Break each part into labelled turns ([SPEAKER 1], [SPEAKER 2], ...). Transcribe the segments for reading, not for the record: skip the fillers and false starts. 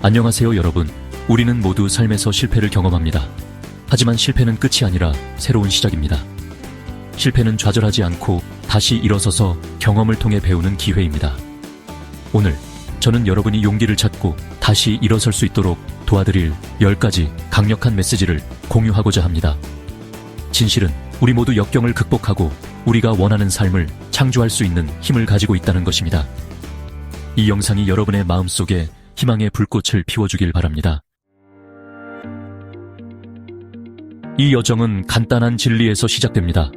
[SPEAKER 1] 안녕하세요 여러분. 우리는 모두 삶에서 실패를 경험합니다. 하지만 실패는 끝이 아니라 새로운 시작입니다. 실패는 좌절하지 않고 다시 일어서서 경험을 통해 배우는 기회입니다. 오늘 저는 여러분이 용기를 찾고 다시 일어설 수 있도록 도와드릴 10가지 강력한 메시지를 공유하고자 합니다. 진실은 우리 모두 역경을 극복하고 우리가 원하는 삶을 창조할 수 있는 힘을 가지고 있다는 것입니다. 이 영상이 여러분의 마음속에 희망의 불꽃을 피워주길 바랍니다. 이 여정은 간단한 진리에서 시작됩니다.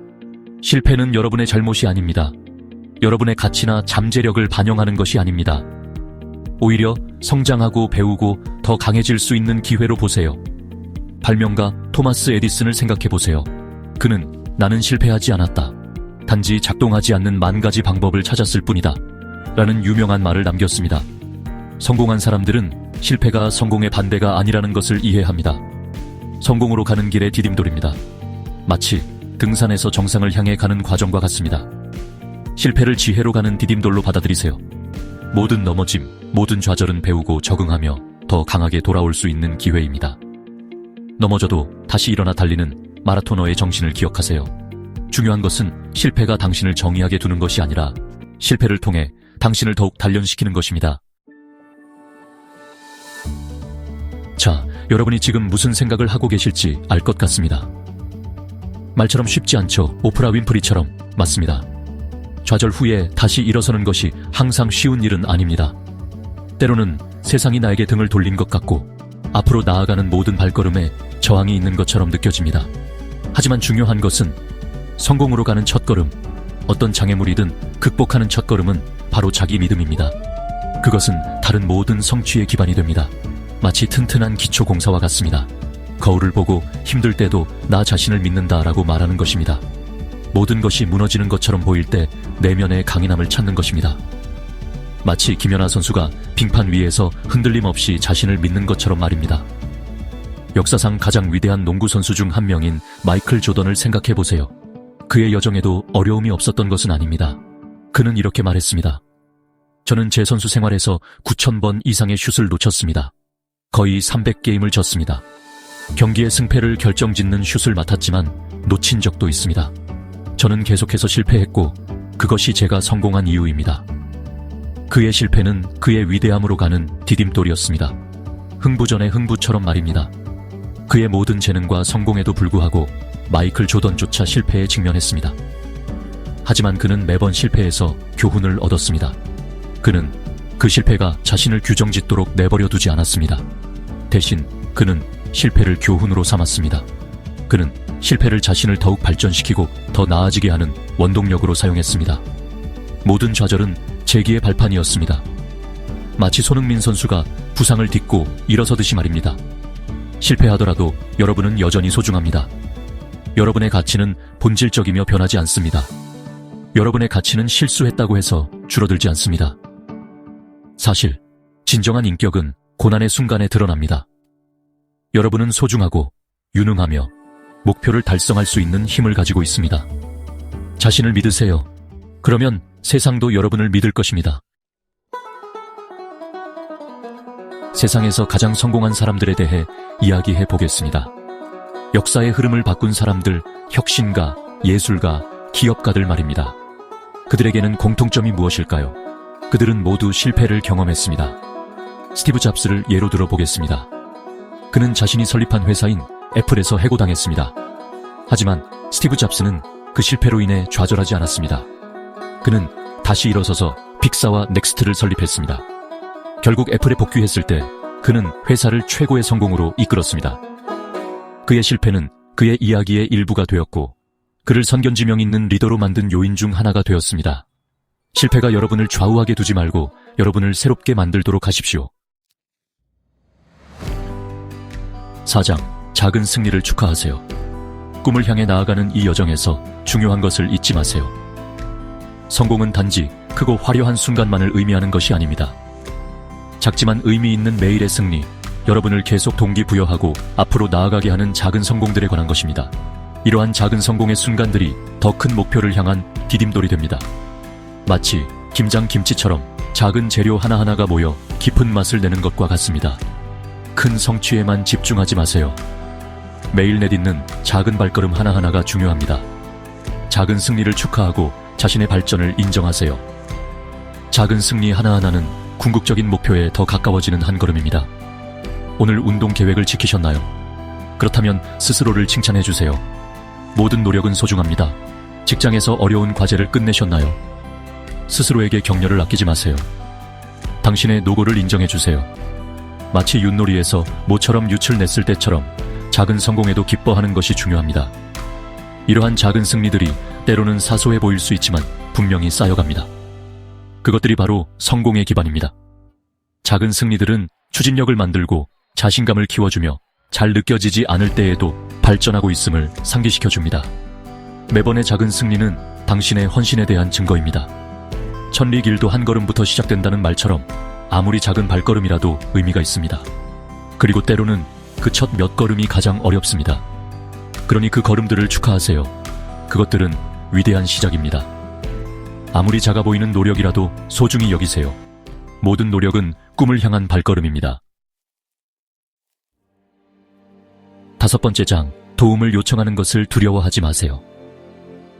[SPEAKER 1] 실패는 여러분의 잘못이 아닙니다. 여러분의 가치나 잠재력을 반영하는 것이 아닙니다. 오히려 성장하고 배우고 더 강해질 수 있는 기회로 보세요. 발명가 토마스 에디슨을 생각해보세요. 그는 나는 실패하지 않았다. 단지 작동하지 않는 만 가지 방법을 찾았을 뿐이다. 라는 유명한 말을 남겼습니다. 성공한 사람들은 실패가 성공의 반대가 아니라는 것을 이해합니다. 성공으로 가는 길의 디딤돌입니다. 마치 등산에서 정상을 향해 가는 과정과 같습니다. 실패를 지혜로 가는 디딤돌로 받아들이세요. 모든 넘어짐, 모든 좌절은 배우고 적응하며 더 강하게 돌아올 수 있는 기회입니다. 넘어져도 다시 일어나 달리는 마라토너의 정신을 기억하세요. 중요한 것은 실패가 당신을 정의하게 두는 것이 아니라 실패를 통해 당신을 더욱 단련시키는 것입니다. 자, 여러분이 지금 무슨 생각을 하고 계실지 알 것 같습니다. 말처럼 쉽지 않죠. 오프라 윈프리처럼. 맞습니다. 좌절 후에 다시 일어서는 것이 항상 쉬운 일은 아닙니다. 때로는 세상이 나에게 등을 돌린 것 같고 앞으로 나아가는 모든 발걸음에 저항이 있는 것처럼 느껴집니다. 하지만 중요한 것은 성공으로 가는 첫걸음, 어떤 장애물이든 극복하는 첫걸음은 바로 자기 믿음입니다. 그것은 다른 모든 성취의 기반이 됩니다. 마치 튼튼한 기초공사와 같습니다. 거울을 보고 힘들 때도 나 자신을 믿는다라고 말하는 것입니다. 모든 것이 무너지는 것처럼 보일 때 내면의 강인함을 찾는 것입니다. 마치 김연아 선수가 빙판 위에서 흔들림 없이 자신을 믿는 것처럼 말입니다. 역사상 가장 위대한 농구 선수 중 한 명인 마이클 조던을 생각해보세요. 그의 여정에도 어려움이 없었던 것은 아닙니다. 그는 이렇게 말했습니다. 저는 제 선수 생활에서 9,000번 이상의 슛을 놓쳤습니다. 거의 300게임을 졌습니다. 경기의 승패를 결정짓는 슛을 맡았지만 놓친 적도 있습니다. 저는 계속해서 실패했고 그것이 제가 성공한 이유입니다. 그의 실패는 그의 위대함으로 가는 디딤돌이었습니다. 흥부전의 흥부처럼 말입니다. 그의 모든 재능과 성공에도 불구하고 마이클 조던조차 실패에 직면했습니다. 하지만 그는 매번 실패해서 교훈을 얻었습니다. 그는 그 실패가 자신을 규정짓도록 내버려 두지 않았습니다. 대신 그는 실패를 교훈으로 삼았습니다. 그는 실패를 자신을 더욱 발전시키고 더 나아지게 하는 원동력으로 사용했습니다. 모든 좌절은 재기의 발판이었습니다. 마치 손흥민 선수가 부상을 딛고 일어서듯이 말입니다. 실패하더라도 여러분은 여전히 소중합니다. 여러분의 가치는 본질적이며 변하지 않습니다. 여러분의 가치는 실수했다고 해서 줄어들지 않습니다. 사실 진정한 인격은 고난의 순간에 드러납니다. 여러분은 소중하고 유능하며 목표를 달성할 수 있는 힘을 가지고 있습니다. 자신을 믿으세요. 그러면 세상도 여러분을 믿을 것입니다. 세상에서 가장 성공한 사람들에 대해 이야기해 보겠습니다. 역사의 흐름을 바꾼 사람들, 혁신가, 예술가, 기업가들 말입니다. 그들에게는 공통점이 무엇일까요? 그들은 모두 실패를 경험했습니다. 스티브 잡스를 예로 들어보겠습니다. 그는 자신이 설립한 회사인 애플에서 해고당했습니다. 하지만 스티브 잡스는 그 실패로 인해 좌절하지 않았습니다. 그는 다시 일어서서 픽사와 넥스트를 설립했습니다. 결국 애플에 복귀했을 때 그는 회사를 최고의 성공으로 이끌었습니다. 그의 실패는 그의 이야기의 일부가 되었고 그를 선견지명 있는 리더로 만든 요인 중 하나가 되었습니다. 실패가 여러분을 좌우하게 두지 말고 여러분을 새롭게 만들도록 하십시오. 4장, 작은 승리를 축하하세요. 꿈을 향해 나아가는 이 여정에서 중요한 것을 잊지 마세요. 성공은 단지 크고 화려한 순간만을 의미하는 것이 아닙니다. 작지만 의미 있는 매일의 승리, 여러분을 계속 동기부여하고 앞으로 나아가게 하는 작은 성공들에 관한 것입니다. 이러한 작은 성공의 순간들이 더 큰 목표를 향한 디딤돌이 됩니다. 마치 김장김치처럼 작은 재료 하나하나가 모여 깊은 맛을 내는 것과 같습니다. 큰 성취에만 집중하지 마세요. 매일 내딛는 작은 발걸음 하나하나가 중요합니다. 작은 승리를 축하하고 자신의 발전을 인정하세요. 작은 승리 하나하나는 궁극적인 목표에 더 가까워지는 한 걸음입니다. 오늘 운동 계획을 지키셨나요? 그렇다면 스스로를 칭찬해 주세요. 모든 노력은 소중합니다. 직장에서 어려운 과제를 끝내셨나요? 스스로에게 격려를 아끼지 마세요. 당신의 노고를 인정해 주세요. 마치 윷놀이에서 모처럼 윷을 냈을 때처럼 작은 성공에도 기뻐하는 것이 중요합니다. 이러한 작은 승리들이 때로는 사소해 보일 수 있지만 분명히 쌓여갑니다. 그것들이 바로 성공의 기반입니다. 작은 승리들은 추진력을 만들고 자신감을 키워주며 잘 느껴지지 않을 때에도 발전하고 있음을 상기시켜줍니다. 매번의 작은 승리는 당신의 헌신에 대한 증거입니다. 천리길도 한 걸음부터 시작된다는 말처럼 아무리 작은 발걸음이라도 의미가 있습니다. 그리고 때로는 그 첫 몇 걸음이 가장 어렵습니다. 그러니 그 걸음들을 축하하세요. 그것들은 위대한 시작입니다. 아무리 작아 보이는 노력이라도 소중히 여기세요. 모든 노력은 꿈을 향한 발걸음입니다. 5번째 장, 도움을 요청하는 것을 두려워하지 마세요.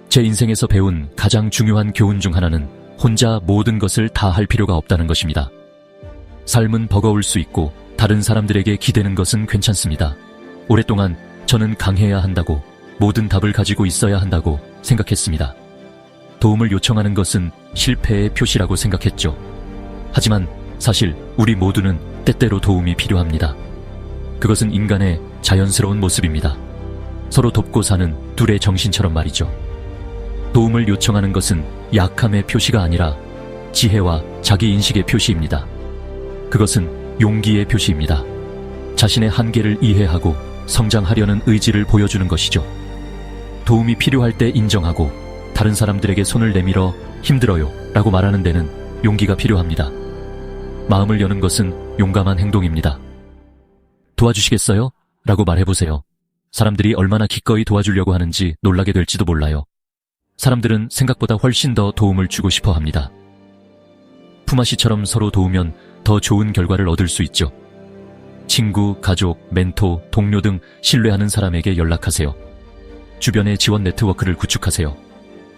[SPEAKER 1] 제 인생에서 배운 가장 중요한 교훈 중 하나는 혼자 모든 것을 다 할 필요가 없다는 것입니다. 삶은 버거울 수 있고 다른 사람들에게 기대는 것은 괜찮습니다. 오랫동안 저는 강해야 한다고, 모든 답을 가지고 있어야 한다고 생각했습니다. 도움을 요청하는 것은 실패의 표시라고 생각했죠. 하지만 사실 우리 모두는 때때로 도움이 필요합니다. 그것은 인간의 자연스러운 모습입니다. 서로 돕고 사는 둘의 정신처럼 말이죠. 도움을 요청하는 것은 약함의 표시가 아니라 지혜와 자기인식의 표시입니다. 그것은 용기의 표시입니다. 자신의 한계를 이해하고 성장하려는 의지를 보여주는 것이죠. 도움이 필요할 때 인정하고 다른 사람들에게 손을 내밀어 힘들어요 라고 말하는 데는 용기가 필요합니다. 마음을 여는 것은 용감한 행동입니다. 도와주시겠어요? 라고 말해보세요. 사람들이 얼마나 기꺼이 도와주려고 하는지 놀라게 될지도 몰라요. 사람들은 생각보다 훨씬 더 도움을 주고 싶어 합니다. 품앗이처럼 서로 도우면 더 좋은 결과를 얻을 수 있죠. 친구, 가족, 멘토, 동료 등 신뢰하는 사람에게 연락하세요. 주변의 지원 네트워크를 구축하세요.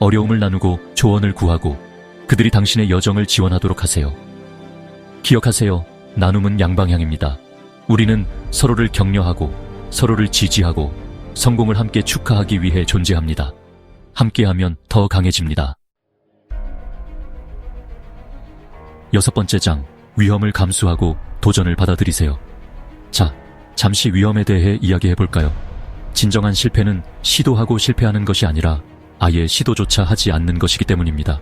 [SPEAKER 1] 어려움을 나누고 조언을 구하고 그들이 당신의 여정을 지원하도록 하세요. 기억하세요. 나눔은 양방향입니다. 우리는 서로를 격려하고 서로를 지지하고 성공을 함께 축하하기 위해 존재합니다. 함께하면 더 강해집니다. 6번째 장, 위험을 감수하고 도전을 받아들이세요. 자, 잠시 위험에 대해 이야기해볼까요? 진정한 실패는 시도하고 실패하는 것이 아니라 아예 시도조차 하지 않는 것이기 때문입니다.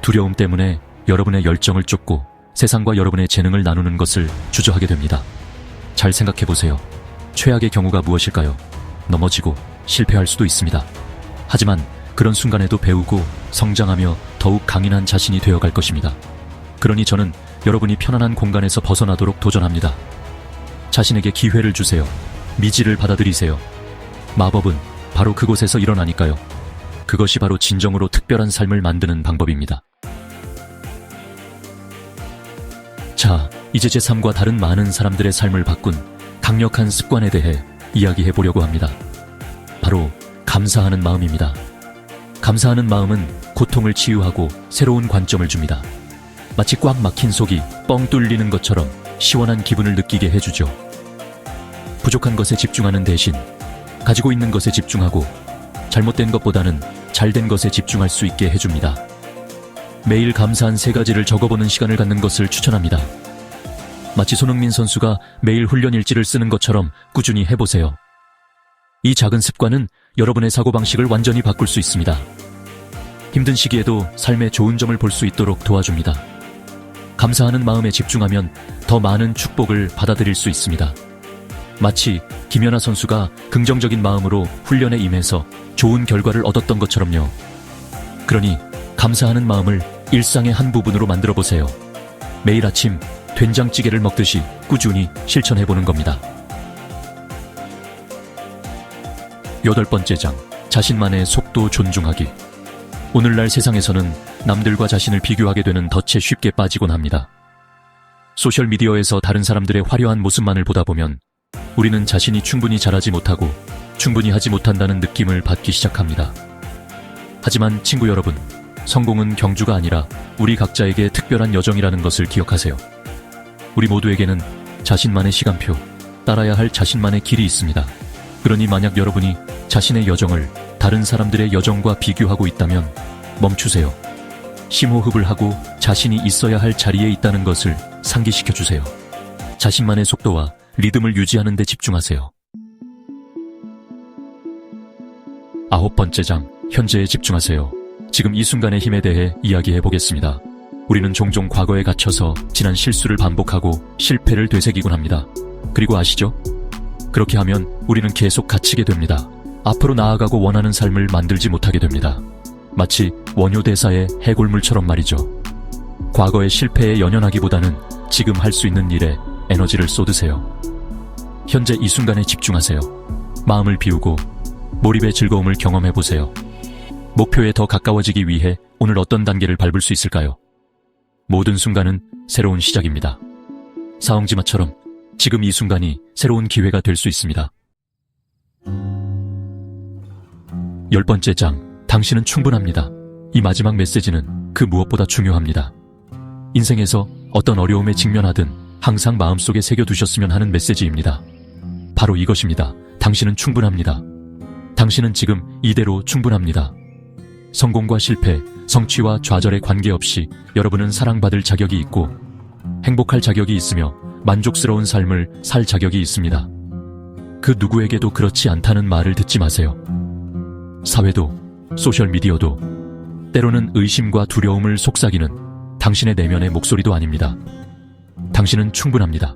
[SPEAKER 1] 두려움 때문에 여러분의 열정을 쫓고 세상과 여러분의 재능을 나누는 것을 주저하게 됩니다. 잘 생각해보세요. 최악의 경우가 무엇일까요? 넘어지고 실패할 수도 있습니다. 하지만 그런 순간에도 배우고 성장하며 더욱 강인한 자신이 되어갈 것입니다. 그러니 저는 여러분이 편안한 공간에서 벗어나도록 도전합니다. 자신에게 기회를 주세요. 미지를 받아들이세요. 마법은 바로 그곳에서 일어나니까요. 그것이 바로 진정으로 특별한 삶을 만드는 방법입니다. 자, 이제 제 삶과 다른 많은 사람들의 삶을 바꾼 강력한 습관에 대해 이야기해 보려고 합니다. 바로 감사하는 마음입니다. 감사하는 마음은 고통을 치유하고 새로운 관점을 줍니다. 마치 꽉 막힌 속이 뻥 뚫리는 것처럼 시원한 기분을 느끼게 해주죠. 부족한 것에 집중하는 대신 가지고 있는 것에 집중하고 잘못된 것보다는 잘된 것에 집중할 수 있게 해줍니다. 매일 감사한 3가지를 적어보는 시간을 갖는 것을 추천합니다. 마치 손흥민 선수가 매일 훈련 일지를 쓰는 것처럼 꾸준히 해보세요. 이 작은 습관은 여러분의 사고방식을 완전히 바꿀 수 있습니다. 힘든 시기에도 삶의 좋은 점을 볼 수 있도록 도와줍니다. 감사하는 마음에 집중하면 더 많은 축복을 받아들일 수 있습니다. 마치 김연아 선수가 긍정적인 마음으로 훈련에 임해서 좋은 결과를 얻었던 것처럼요. 그러니 감사하는 마음을 일상의 한 부분으로 만들어보세요. 매일 아침 된장찌개를 먹듯이 꾸준히 실천해보는 겁니다. 8번째 장, 자신만의 속도 존중하기. 오늘날 세상에서는 남들과 자신을 비교하게 되는 덫에 쉽게 빠지곤 합니다. 소셜미디어에서 다른 사람들의 화려한 모습만을 보다 보면 우리는 자신이 충분히 잘하지 못하고 충분히 하지 못한다는 느낌을 받기 시작합니다. 하지만 친구 여러분, 성공은 경주가 아니라 우리 각자에게 특별한 여정이라는 것을 기억하세요. 우리 모두에게는 자신만의 시간표, 따라야 할 자신만의 길이 있습니다. 그러니 만약 여러분이 자신의 여정을 다른 사람들의 여정과 비교하고 있다면 멈추세요. 심호흡을 하고 자신이 있어야 할 자리에 있다는 것을 상기시켜주세요. 자신만의 속도와 리듬을 유지하는 데 집중하세요. 9번째 장, 현재에 집중하세요. 지금 이 순간의 힘에 대해 이야기해 보겠습니다. 우리는 종종 과거에 갇혀서 지난 실수를 반복하고 실패를 되새기곤 합니다. 그리고 아시죠? 그렇게 하면 우리는 계속 갇히게 됩니다. 앞으로 나아가고 원하는 삶을 만들지 못하게 됩니다. 마치 원효대사의 해골물처럼 말이죠. 과거의 실패에 연연하기보다는 지금 할 수 있는 일에 에너지를 쏟으세요. 현재 이 순간에 집중하세요. 마음을 비우고 몰입의 즐거움을 경험해보세요. 목표에 더 가까워지기 위해 오늘 어떤 단계를 밟을 수 있을까요? 모든 순간은 새로운 시작입니다. 사ong지마처럼 지금 이 순간이 새로운 기회가 될 수 있습니다. 10번째 장, 당신은 충분합니다. 이 마지막 메시지는 그 무엇보다 중요합니다. 인생에서 어떤 어려움에 직면하든 항상 마음속에 새겨두셨으면 하는 메시지입니다. 바로 이것입니다. 당신은 충분합니다. 당신은 지금 이대로 충분합니다. 성공과 실패, 성취와 좌절에 관계없이 여러분은 사랑받을 자격이 있고 행복할 자격이 있으며 만족스러운 삶을 살 자격이 있습니다. 그 누구에게도 그렇지 않다는 말을 듣지 마세요. 사회도, 소셜미디어도, 때로는 의심과 두려움을 속삭이는 당신의 내면의 목소리도 아닙니다. 당신은 충분합니다.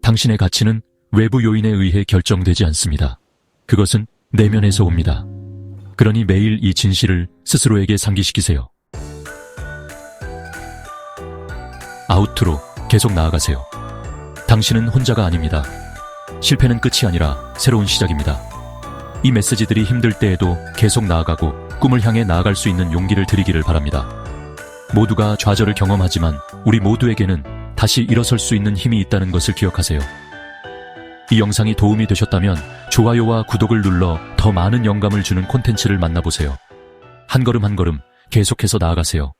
[SPEAKER 1] 당신의 가치는 외부 요인에 의해 결정되지 않습니다. 그것은 내면에서 옵니다. 그러니 매일 이 진실을 스스로에게 상기시키세요. 아우트로 계속 나아가세요. 당신은 혼자가 아닙니다. 실패는 끝이 아니라 새로운 시작입니다. 이 메시지들이 힘들 때에도 계속 나아가고 꿈을 향해 나아갈 수 있는 용기를 드리기를 바랍니다. 모두가 좌절을 경험하지만 우리 모두에게는 다시 일어설 수 있는 힘이 있다는 것을 기억하세요. 이 영상이 도움이 되셨다면 좋아요와 구독을 눌러 더 많은 영감을 주는 콘텐츠를 만나보세요. 한 걸음 한 걸음 계속해서 나아가세요.